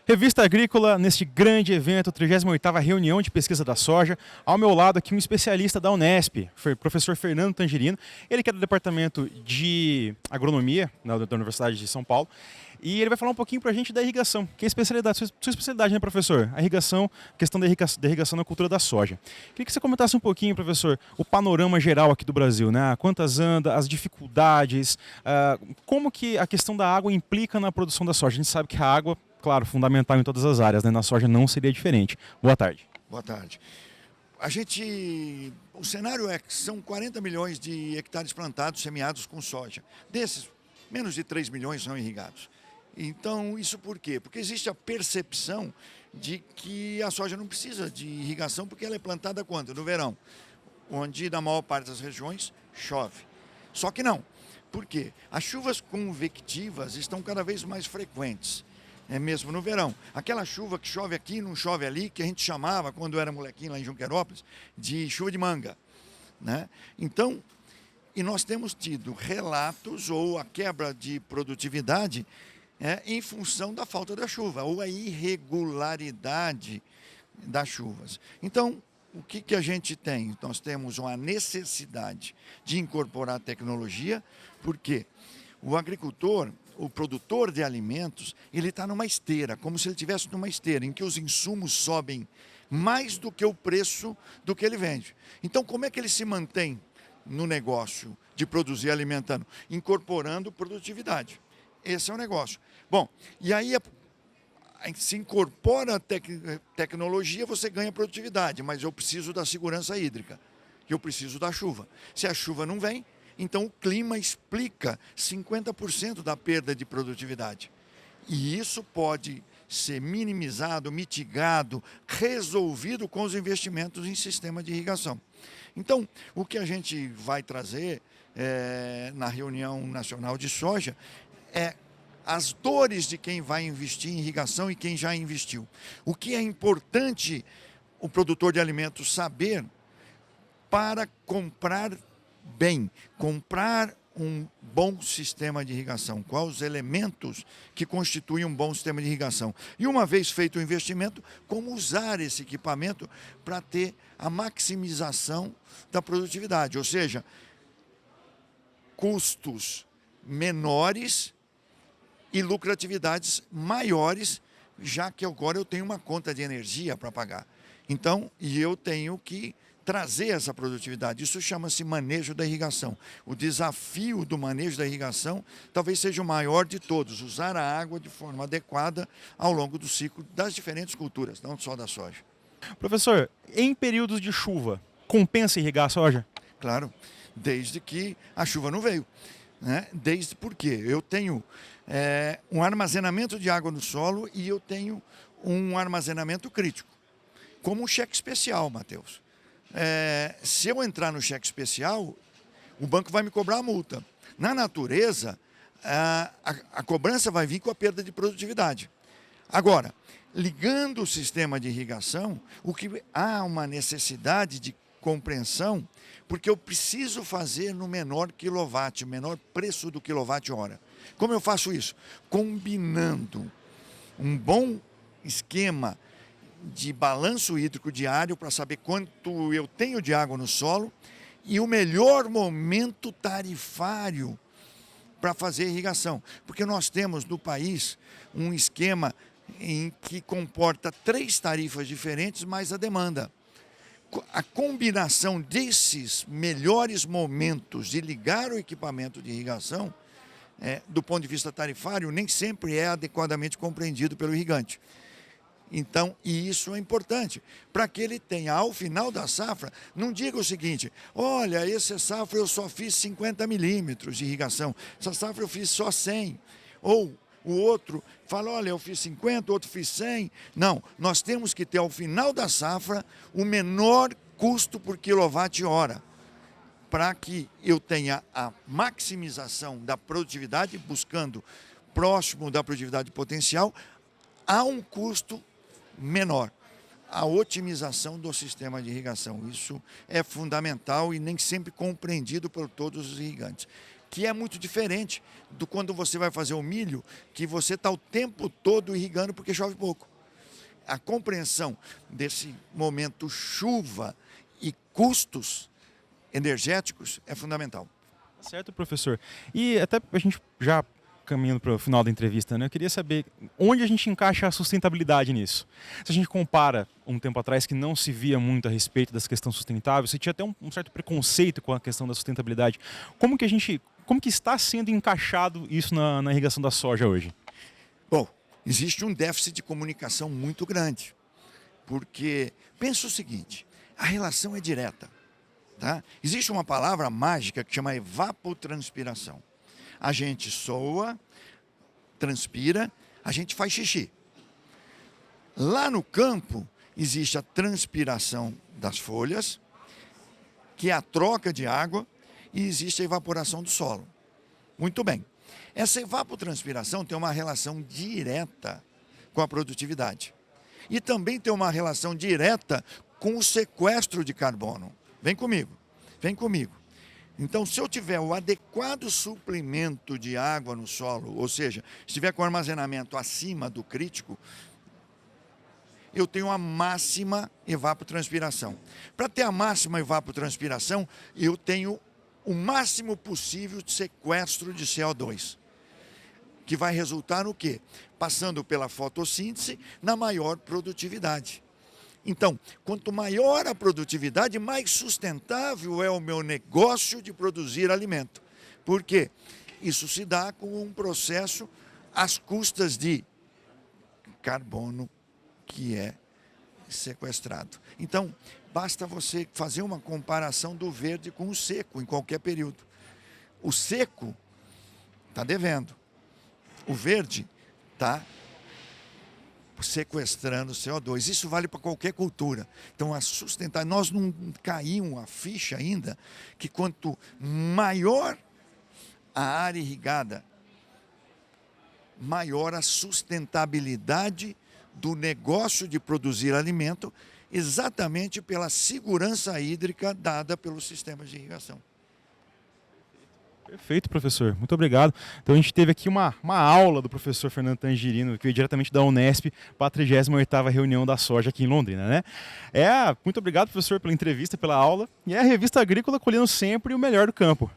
Revista Agrícola, neste grande evento, 38ª reunião de pesquisa da soja. Ao meu lado aqui um especialista da Unesp, professor Fernando Tangerino. Ele que é do Departamento de Agronomia da Universidade de São Paulo. E ele vai falar um pouquinho para a gente da irrigação, que é a especialidade, sua especialidade, né, professor? A irrigação, questão da irrigação na cultura da soja. Queria que você comentasse um pouquinho, professor, o panorama geral aqui do Brasil, né? Quantas anda, as dificuldades, como que a questão da água implica na produção da soja. A gente sabe que a água, claro, fundamental em todas as áreas, né? Na soja não seria diferente. Boa tarde. Boa tarde. O cenário é que são 40 milhões de hectares plantados, semeados com soja. Desses, menos de 3 milhões são irrigados. Então, isso por quê? Porque existe a percepção de que a soja não precisa de irrigação porque ela é plantada quando? No verão, onde na maior parte das regiões chove. Só que não. Por quê? As chuvas convectivas estão cada vez mais frequentes. É mesmo no verão. Aquela chuva que chove aqui, não chove ali, que a gente chamava, quando eu era molequinho lá em Junquerópolis, de chuva de manga, né? Então, e nós temos tido relatos ou a quebra de produtividade em função da falta da chuva, ou a irregularidade das chuvas. Então, o que a gente tem? Nós temos uma necessidade de incorporar tecnologia, porque o agricultor, o produtor de alimentos, ele está numa esteira, como se ele estivesse numa esteira, em que os insumos sobem mais do que o preço do que ele vende. Então, como é que ele se mantém no negócio de produzir alimentando? Incorporando produtividade. Esse é o negócio. Bom, e aí se incorpora a tecnologia, você ganha produtividade, mas eu preciso da segurança hídrica, eu preciso da chuva. Se a chuva não vem, então o clima explica 50% da perda de produtividade. E isso pode ser minimizado, mitigado, resolvido com os investimentos em sistema de irrigação. Então, o que a gente vai trazer na reunião nacional de soja é as dores de quem vai investir em irrigação e quem já investiu. O que é importante o produtor de alimentos saber para comprar bem, comprar um bom sistema de irrigação, quais os elementos que constituem um bom sistema de irrigação. E uma vez feito o investimento, como usar esse equipamento para ter a maximização da produtividade, ou seja, custos menores e lucratividades maiores, já que agora eu tenho uma conta de energia para pagar. Então, e eu tenho que trazer essa produtividade. Isso chama-se manejo da irrigação. O desafio do manejo da irrigação talvez seja o maior de todos, usar a água de forma adequada ao longo do ciclo das diferentes culturas, não só da soja. Professor, em períodos de chuva, compensa irrigar a soja? Claro, desde que a chuva não veio, né? Desde porque eu tenho um armazenamento de água no solo e eu tenho um armazenamento crítico, como um cheque especial, Matheus. Se eu entrar no cheque especial, o banco vai me cobrar a multa. Na natureza, a cobrança vai vir com a perda de produtividade. Agora, ligando o sistema de irrigação, há uma necessidade de compreensão, porque eu preciso fazer no menor quilowatt, menor preço do quilowatt-hora. Como eu faço isso? Combinando um bom esquema de balanço hídrico diário para saber quanto eu tenho de água no solo e o melhor momento tarifário para fazer irrigação. Porque nós temos no país um esquema em que comporta 3 tarifas diferentes mais a demanda. A combinação desses melhores momentos de ligar o equipamento de irrigação, do ponto de vista tarifário, nem sempre é adequadamente compreendido pelo irrigante. Então, e isso é importante, para que ele tenha, ao final da safra, não diga o seguinte: olha, essa safra eu só fiz 50 milímetros de irrigação, essa safra eu fiz só 100, ou o outro fala, olha, eu fiz 50, o outro fiz 100. Não, nós temos que ter, ao final da safra, o menor custo por quilowatt-hora, para que eu tenha a maximização da produtividade, buscando próximo da produtividade potencial, a um custo menor. A otimização do sistema de irrigação. Isso é fundamental e nem sempre compreendido por todos os irrigantes. que é muito diferente do quando você vai fazer o milho, que você está o tempo todo irrigando porque chove pouco. A compreensão desse momento chuva e custos energéticos é fundamental. Certo, professor. E até a gente já caminhando para o final da entrevista, né? Eu queria saber onde a gente encaixa a sustentabilidade nisso. Se a gente compara um tempo atrás que não se via muito a respeito dessa questão sustentável, você tinha até um certo preconceito com a questão da sustentabilidade. Como que está sendo encaixado isso na irrigação da soja hoje? Bom, existe um déficit de comunicação muito grande, porque pensa o seguinte, a relação é direta. Tá? Existe uma palavra mágica que chama evapotranspiração. A gente soa, transpira, a gente faz xixi. Lá no campo existe a transpiração das folhas, que é a troca de água, e existe a evaporação do solo. Muito bem. Essa evapotranspiração tem uma relação direta com a produtividade. E também tem uma relação direta com o sequestro de carbono. Vem comigo, vem comigo. Então, se eu tiver o adequado suplemento de água no solo, ou seja, se tiver com armazenamento acima do crítico, eu tenho a máxima evapotranspiração. Para ter a máxima evapotranspiração, eu tenho o máximo possível de sequestro de CO2, que vai resultar no quê? Passando pela fotossíntese, na maior produtividade. Então, quanto maior a produtividade, mais sustentável é o meu negócio de produzir alimento. Por quê? Isso se dá com um processo às custas de carbono que é sequestrado. Então, basta você fazer uma comparação do verde com o seco em qualquer período. O seco está devendo. O verde está sequestrando CO2. Isso vale para qualquer cultura. Então, a sustentabilidade, nós não caímos a ficha ainda que quanto maior a área irrigada, maior a sustentabilidade do negócio de produzir alimento, exatamente pela segurança hídrica dada pelos sistemas de irrigação. Perfeito, professor. Muito obrigado. Então a gente teve aqui uma aula do professor Fernando Tangirino, que veio diretamente da Unesp para a 38ª reunião da soja aqui em Londrina, né? Muito obrigado, professor, pela entrevista, pela aula. E é a Revista Agrícola colhendo sempre o melhor do campo.